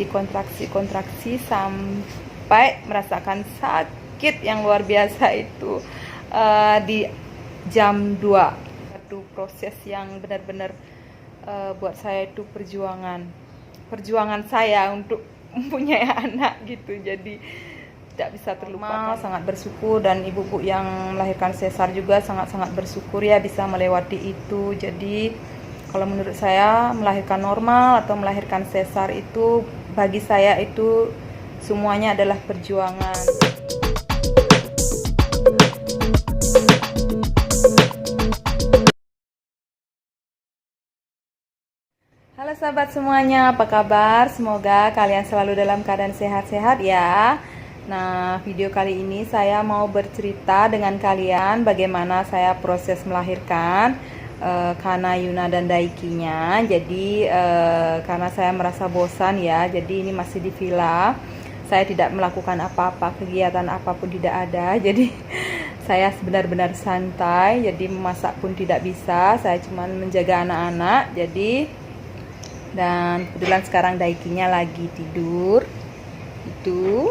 kontraksi sampai merasakan sakit yang luar biasa itu di jam 2. Itu proses yang benar-benar buat saya itu perjuangan saya untuk mempunyai anak gitu. Jadi tidak bisa terlupakan. Sangat bersyukur, dan ibu-ibu yang melahirkan sesar juga sangat-sangat bersyukur ya bisa melewati itu. Jadi kalau menurut saya melahirkan normal atau melahirkan sesar itu bagi saya itu semuanya adalah perjuangan. Halo sahabat semuanya, apa kabar? Semoga kalian selalu dalam keadaan sehat-sehat ya. Nah, video kali ini saya mau bercerita dengan kalian bagaimana saya proses melahirkan Kana, Yuna, dan Daikinya. Jadi karena saya merasa bosan ya, jadi ini masih di villa. Saya tidak melakukan apa-apa, kegiatan apapun tidak ada. Jadi saya benar-benar santai. Jadi memasak pun tidak bisa. Saya cuma menjaga anak-anak. Dan kebetulan sekarang Daikinya lagi tidur itu.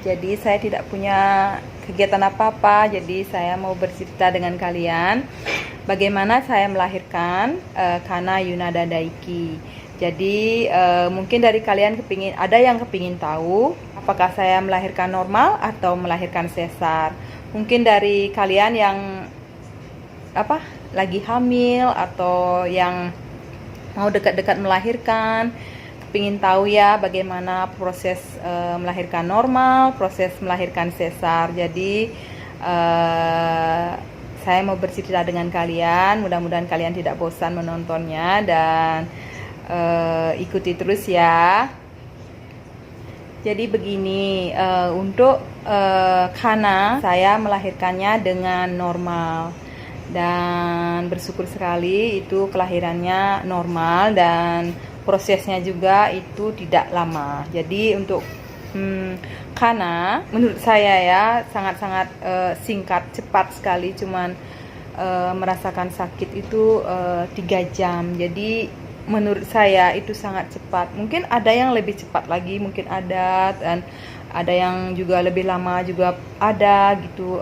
Jadi saya tidak punya kegiatan apa-apa. Jadi saya mau bercerita dengan kalian bagaimana saya melahirkan Kana, Yuna, dan Daiki. Jadi mungkin dari kalian ada yang kepingin tahu apakah saya melahirkan normal atau melahirkan sesar. Mungkin dari kalian yang lagi hamil atau yang mau dekat-dekat melahirkan, kepingin tahu ya bagaimana proses melahirkan normal, proses melahirkan sesar. Jadi saya mau bercerita dengan kalian, mudah-mudahan kalian tidak bosan menontonnya dan ikuti terus ya. Jadi begini, untuk Kana saya melahirkannya dengan normal. Dan bersyukur sekali itu kelahirannya normal dan prosesnya juga itu tidak lama. Jadi untuk Kana menurut saya ya sangat-sangat singkat, cepat sekali, cuman merasakan sakit itu 3 jam. Jadi menurut saya itu sangat cepat. Mungkin ada yang lebih cepat lagi, mungkin dan ada yang juga lebih lama juga ada gitu,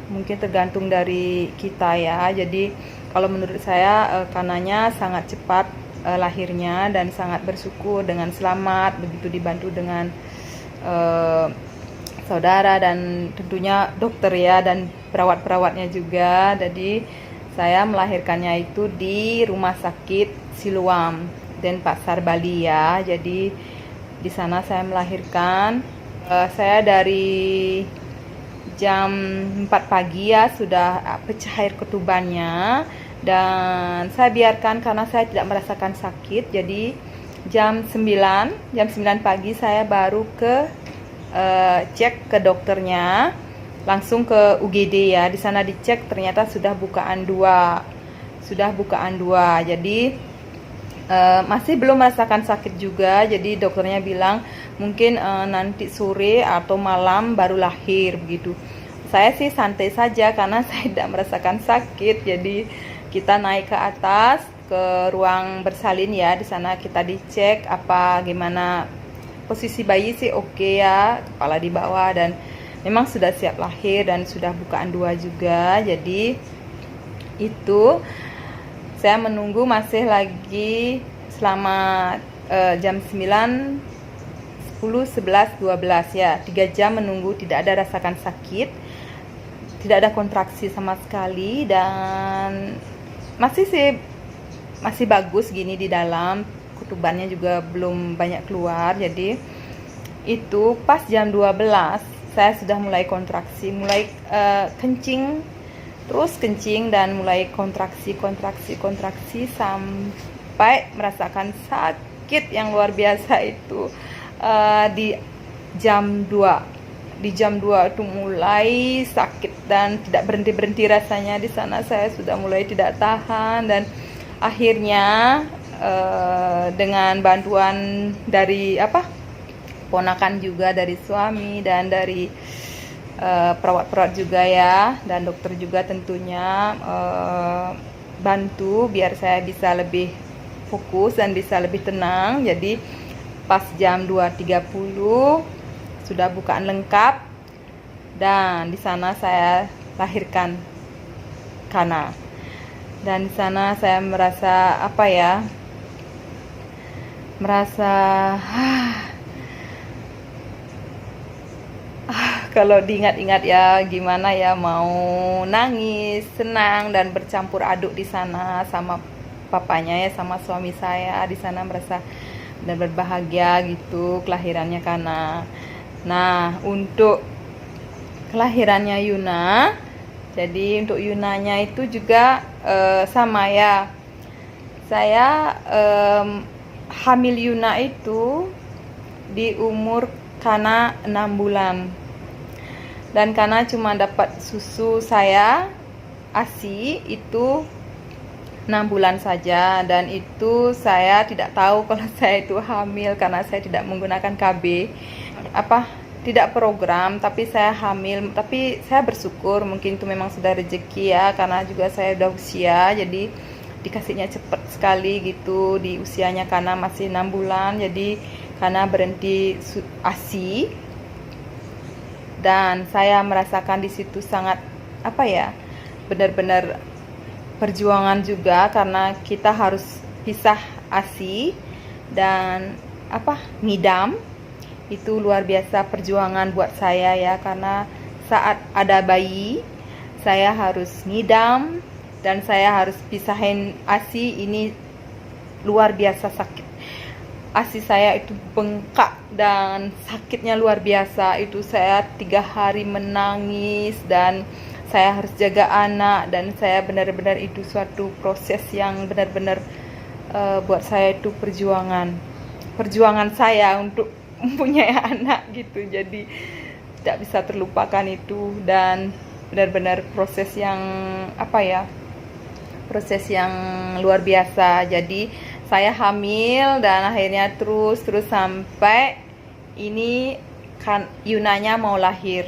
mungkin tergantung dari kita ya. Jadi kalau menurut saya Kananya sangat cepat lahirnya dan sangat bersyukur dengan selamat, begitu dibantu dengan saudara dan tentunya dokter ya dan perawat-perawatnya juga. Jadi saya melahirkannya itu di Rumah Sakit Siloam Denpasar, Bali ya. Jadi di sana saya melahirkan. Saya dari jam 4 pagi ya sudah pecah air ketubannya, dan saya biarkan karena saya tidak merasakan sakit. Jadi jam 9 pagi saya baru cek ke dokternya, langsung ke UGD ya. Di sana dicek ternyata sudah bukaan 2. Jadi masih belum merasakan sakit juga. Jadi dokternya bilang mungkin nanti sore atau malam baru lahir begitu. Saya sih santai saja karena saya tidak merasakan sakit. Jadi kita naik ke atas ke ruang bersalin ya. Di sana kita dicek gimana posisi bayi sih oke ya, kepala di bawah, dan memang sudah siap lahir dan sudah bukaan 2 juga. Jadi itu saya menunggu masih lagi selama jam 9, 10, 11, 12 ya, 3 jam menunggu, tidak ada rasakan sakit, tidak ada kontraksi sama sekali, dan masih bagus gini di dalam, ketubannya juga belum banyak keluar. Jadi itu pas jam 12 saya sudah mulai kontraksi, mulai kencing dan mulai kontraksi sampai merasakan sakit yang luar biasa itu di jam 2. Di jam 2 itu mulai sakit dan tidak berhenti rasanya. Di sana saya sudah mulai tidak tahan, dan akhirnya dengan bantuan dari ponakan juga, dari suami dan dari perawat-perawat juga ya, dan dokter juga tentunya bantu biar saya bisa lebih fokus dan bisa lebih tenang. Jadi pas jam 2.30 sudah bukaan lengkap, dan di sana saya lahirkan Kana. Dan di sana saya merasa kalau diingat-ingat ya gimana ya, mau nangis, senang, dan bercampur aduk di sana sama papanya ya, sama suami saya. Di sana merasa dan berbahagia gitu kelahirannya Kana. Nah, untuk kelahirannya Yuna, jadi untuk Yunanya itu juga sama ya. Saya hamil Yuna itu di umur Kana 6 bulan. Dan Kana cuma dapat susu saya ASI itu 6 bulan saja, dan itu saya tidak tahu kalau saya itu hamil karena saya tidak menggunakan KB, tidak program, tapi saya hamil. Tapi saya bersyukur, mungkin itu memang sudah rezeki ya, karena juga saya udah usia, jadi dikasihnya cepat sekali gitu di usianya. Karena masih 6 bulan, jadi karena berhenti ASI, dan saya merasakan di situ sangat benar-benar perjuangan juga, karena kita harus pisah ASI dan ngidam. Itu luar biasa perjuangan buat saya ya, karena saat ada bayi saya harus ngidam dan saya harus pisahin ASI. Ini luar biasa sakit. ASI saya itu bengkak dan sakitnya luar biasa. Itu saya 3 hari menangis, dan saya harus jaga anak, dan saya benar-benar itu suatu proses yang benar-benar buat saya itu perjuangan saya untuk mempunyai anak gitu. Jadi tidak bisa terlupakan itu, dan benar-benar proses yang proses yang luar biasa. Jadi saya hamil, dan akhirnya terus sampai ini kan Yunanya mau lahir.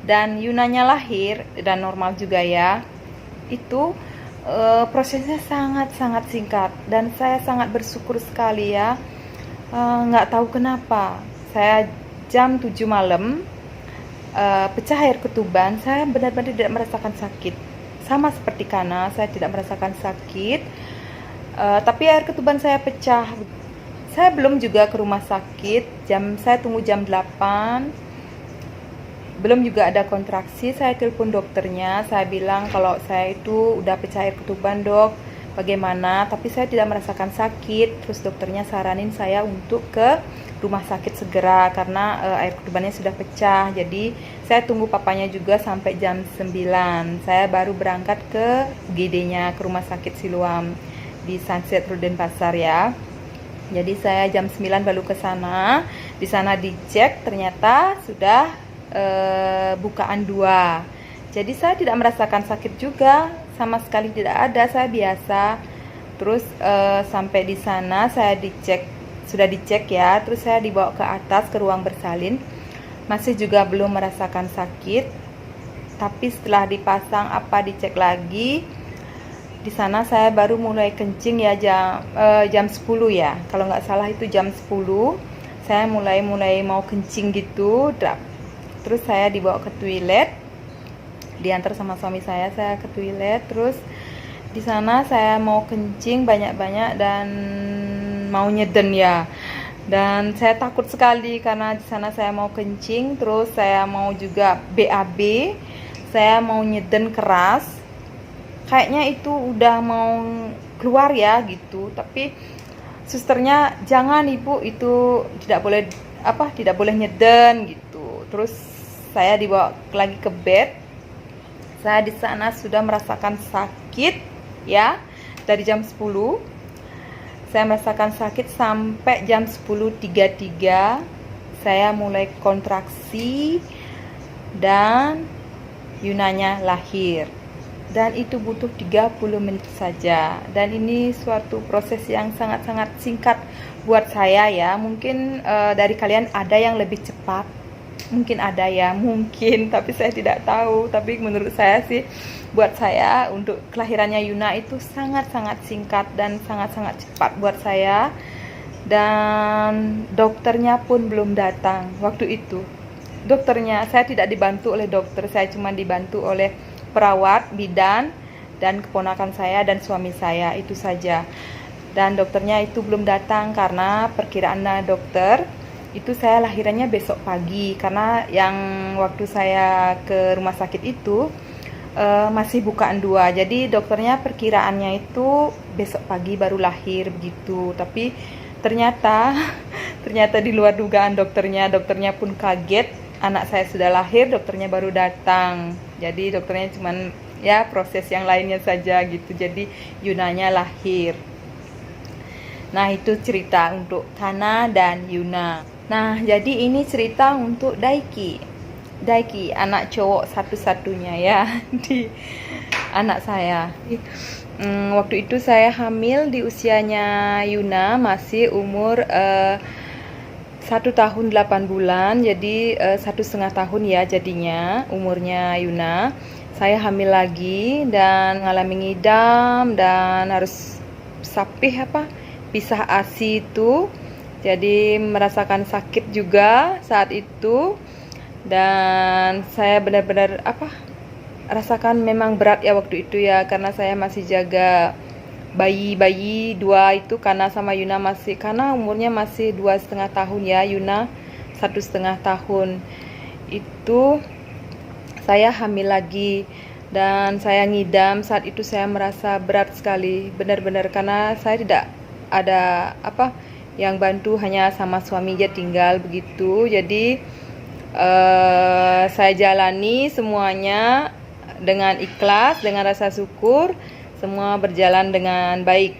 Dan Yunanya lahir dan normal juga ya. Itu prosesnya sangat-sangat singkat, dan saya sangat bersyukur sekali ya. Nggak tahu kenapa saya jam 7 malam pecah air ketuban, saya benar-benar tidak merasakan sakit. Sama seperti Kana, saya tidak merasakan sakit. Tapi air ketuban saya pecah. Saya belum juga ke rumah sakit. Saya tunggu jam 8. Belum juga ada kontraksi. Saya telepon dokternya. Saya bilang kalau saya itu udah pecah air ketuban, dok, bagaimana? Tapi saya tidak merasakan sakit. Terus dokternya saranin saya untuk ke rumah sakit segera karena air ketubannya sudah pecah. Jadi saya tunggu papanya juga sampai jam 9. Saya baru berangkat ke UGD-nya, ke rumah sakit Siloam di Sunset Road Denpasar ya. Jadi saya jam 9 baru ke sana. Di sana dicek, ternyata sudah bukaan 2. Jadi saya tidak merasakan sakit juga, sama sekali tidak ada, saya biasa. Terus sampai di sana saya sudah dicek ya. Terus saya dibawa ke atas ke ruang bersalin. Masih juga belum merasakan sakit. Tapi setelah dipasang dicek lagi, di sana saya baru mulai kencing ya jam 10 ya. Kalau nggak salah itu jam 10 saya mulai mau kencing gitu. Terus saya dibawa ke toilet, diantar sama suami saya ke toilet. Terus di sana saya mau kencing banyak-banyak dan mau nyeden ya. Dan saya takut sekali karena di sana saya mau kencing, terus saya mau juga BAB, saya mau nyeden keras. Kayaknya itu udah mau keluar ya gitu, tapi susternya jangan ibu, itu tidak boleh nyeden gitu. Terus saya dibawa lagi ke bed. Saya di sana sudah merasakan sakit ya dari jam 10. Saya merasakan sakit sampai jam 10.33. Saya mulai kontraksi dan Yunanya lahir. Dan itu butuh 30 menit saja. Dan ini suatu proses yang sangat-sangat singkat buat saya ya. Mungkin dari kalian ada yang lebih cepat, mungkin ada ya, mungkin, tapi saya tidak tahu. Tapi menurut saya sih, buat saya untuk kelahirannya Yuna itu sangat-sangat singkat dan sangat-sangat cepat buat saya. dan dokternya pun belum datang waktu itu. Dokternya, saya tidak dibantu oleh dokter, saya cuma dibantu oleh perawat, bidan, dan keponakan saya dan suami saya, itu saja. Dan dokternya itu belum datang karena perkiraan dokter itu saya lahirannya besok pagi, karena yang waktu saya ke rumah sakit itu masih bukaan 2, jadi dokternya perkiraannya itu besok pagi baru lahir begitu. Tapi ternyata di luar dugaan dokternya pun kaget, anak saya sudah lahir, dokternya baru datang. Jadi dokternya cuman ya proses yang lainnya saja gitu, jadi Yunanya lahir. Nah, itu cerita untuk Kana dan Yuna. Nah, jadi ini cerita untuk Daiki, anak cowok satu-satunya ya di anak saya. Waktu itu saya hamil di usianya Yuna masih umur 1 tahun 8 bulan, jadi 1,5 tahun ya jadinya umurnya Yuna. Saya hamil lagi dan mengalami ngidam dan harus pisah ASI itu. Jadi merasakan sakit juga saat itu. Dan saya benar-benar rasakan memang berat ya waktu itu ya, karena saya masih jaga bayi 2 itu, karena sama Yuna masih, karena umurnya masih 2,5 tahun ya, Yuna 1,5 tahun. Itu saya hamil lagi dan saya ngidam. Saat itu saya merasa berat sekali, benar-benar, karena saya tidak ada yang bantu, hanya sama suami aja tinggal begitu. Jadi saya jalani semuanya dengan ikhlas, dengan rasa syukur, semua berjalan dengan baik.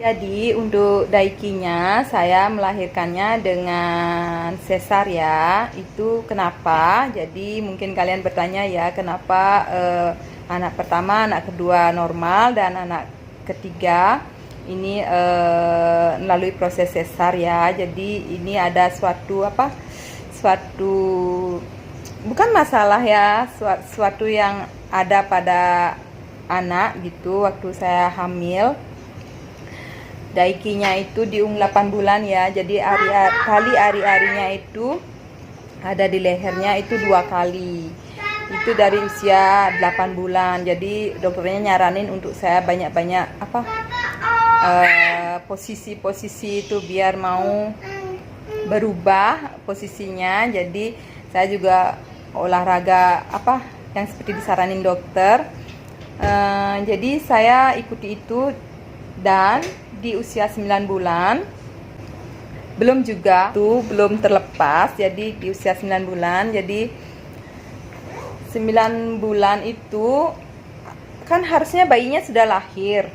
Jadi untuk Daikinya saya melahirkannya dengan sesar ya. Itu kenapa? Jadi mungkin kalian bertanya ya, kenapa anak pertama, anak kedua normal, dan anak ketiga ini melalui proses sesar ya. Jadi ini ada suatu bukan masalah ya, suatu yang ada pada anak gitu. Waktu saya hamil, Daikinya itu di umur 8 bulan ya, jadi ari-arinya itu ada di lehernya itu 2 kali. Itu dari usia 8 bulan. Jadi dokternya nyaranin untuk saya banyak-banyak posisi-posisi itu biar mau berubah posisinya. Jadi saya juga olahraga yang seperti disaranin dokter. Jadi saya ikuti itu, dan di usia 9 bulan belum terlepas. Jadi di usia 9 bulan, jadi 9 bulan itu kan harusnya bayinya sudah lahir.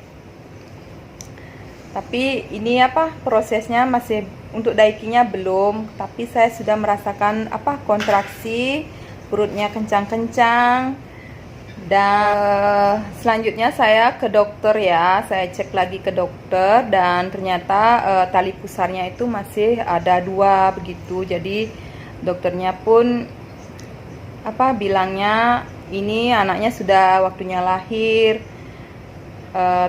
Tapi ini prosesnya masih untuk Daikinya belum, tapi saya sudah merasakan kontraksi, perutnya kencang-kencang. Dan selanjutnya saya ke dokter ya, saya cek lagi ke dokter, dan ternyata tali pusarnya itu masih ada 2 begitu. Jadi dokternya pun bilangnya ini anaknya sudah waktunya lahir,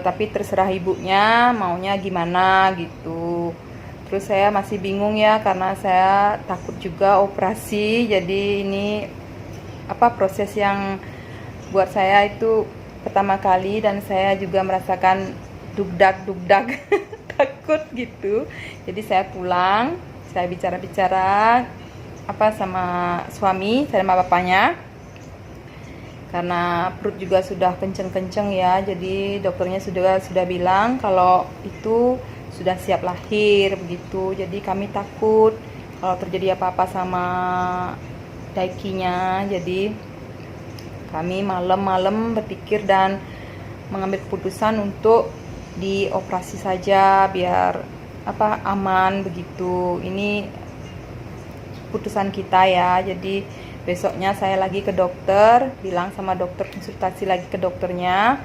tapi terserah ibunya maunya gimana gitu. Terus saya masih bingung ya, karena saya takut juga operasi. Jadi ini proses yang buat saya itu pertama kali, dan saya juga merasakan dugdag takut gitu. Jadi saya pulang, saya bicara sama suami, sama bapaknya, karena perut juga sudah kenceng-kenceng ya. Jadi dokternya sudah bilang kalau itu sudah siap lahir begitu. Jadi kami takut kalau terjadi apa-apa sama Daikinya. Jadi kami malam-malam berpikir dan mengambil keputusan untuk dioperasi saja biar aman begitu. Ini keputusan kita ya. Jadi besoknya saya lagi ke dokter, bilang sama dokter, konsultasi lagi ke dokternya.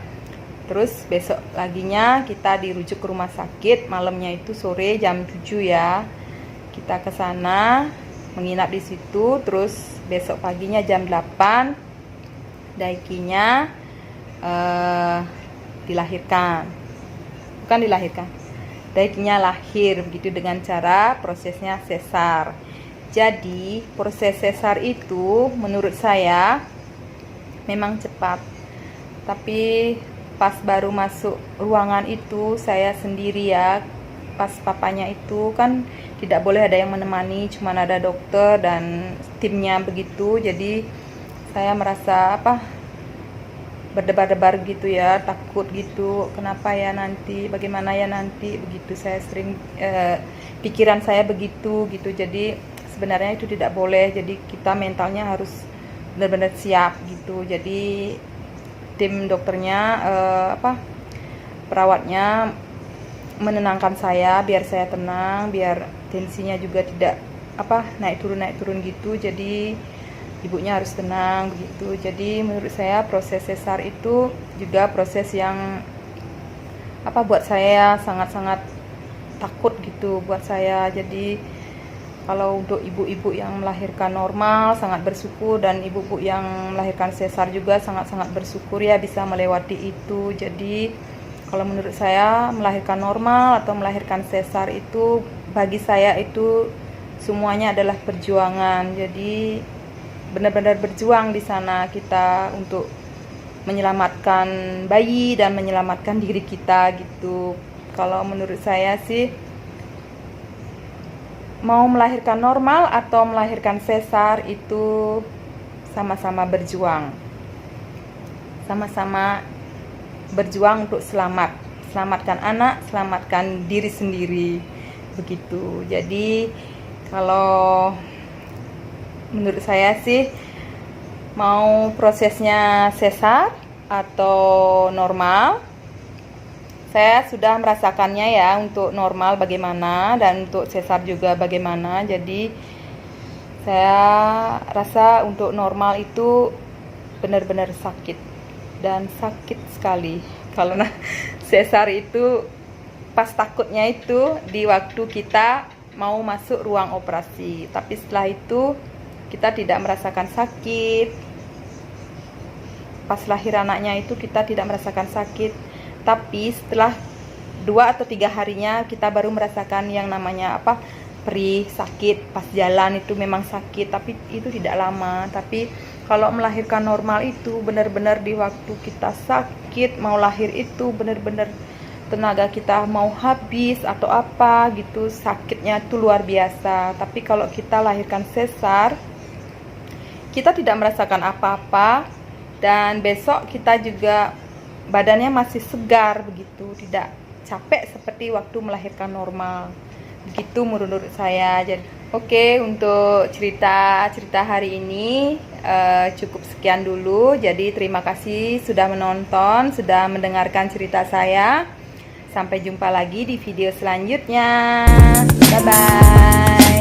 Terus besok laginya kita dirujuk ke rumah sakit. Malamnya itu sore jam 7 ya, kita ke sana menginap di situ. Terus besok paginya jam 8 Daikinya dilahirkan. bayinya lahir begitu dengan cara prosesnya sesar. Jadi proses sesar itu menurut saya memang cepat, tapi pas baru masuk ruangan itu saya sendiri ya, pas papanya itu kan tidak boleh ada yang menemani, cuman ada dokter dan timnya begitu. Jadi saya merasa berdebar-debar gitu ya, takut gitu, kenapa ya nanti, bagaimana ya nanti, begitu saya sering pikiran saya begitu gitu. Jadi sebenarnya itu tidak boleh, jadi kita mentalnya harus benar-benar siap gitu. Jadi tim dokternya perawatnya menenangkan saya biar saya tenang, biar tensinya juga tidak naik turun gitu. Jadi ibunya harus tenang begitu. Jadi menurut saya proses sesar itu juga proses yang buat saya sangat-sangat takut gitu buat saya. Jadi kalau untuk ibu-ibu yang melahirkan normal sangat bersyukur, dan ibu-ibu yang melahirkan sesar juga sangat-sangat bersyukur ya bisa melewati itu. Jadi kalau menurut saya melahirkan normal atau melahirkan sesar itu bagi saya itu semuanya adalah perjuangan. Jadi benar-benar berjuang di sana kita untuk menyelamatkan bayi dan menyelamatkan diri kita gitu. Kalau menurut saya sih, mau melahirkan normal atau melahirkan sesar itu sama-sama berjuang. Sama-sama berjuang untuk selamatkan anak, selamatkan diri sendiri begitu. Jadi kalau menurut saya sih, mau prosesnya sesar atau normal, saya sudah merasakannya ya, untuk normal bagaimana dan untuk sesar juga bagaimana. Jadi saya rasa untuk normal itu benar-benar sakit dan sakit sekali. Kalau sesar itu pas takutnya itu di waktu kita mau masuk ruang operasi, tapi setelah itu kita tidak merasakan sakit. Pas lahir anaknya itu kita tidak merasakan sakit, tapi setelah 2 atau 3 harinya kita baru merasakan yang namanya perih, sakit. Pas jalan itu memang sakit, tapi itu tidak lama. Tapi kalau melahirkan normal itu benar-benar di waktu kita sakit mau lahir itu benar-benar tenaga kita mau habis atau gitu, sakitnya itu luar biasa. Tapi kalau kita lahirkan sesar, kita tidak merasakan apa-apa, dan besok kita juga badannya masih segar begitu, tidak capek seperti waktu melahirkan normal. Begitu menurut saya. Jadi oke, untuk cerita hari ini cukup sekian dulu. Jadi terima kasih sudah menonton, sudah mendengarkan cerita saya. Sampai jumpa lagi di video selanjutnya. Bye bye.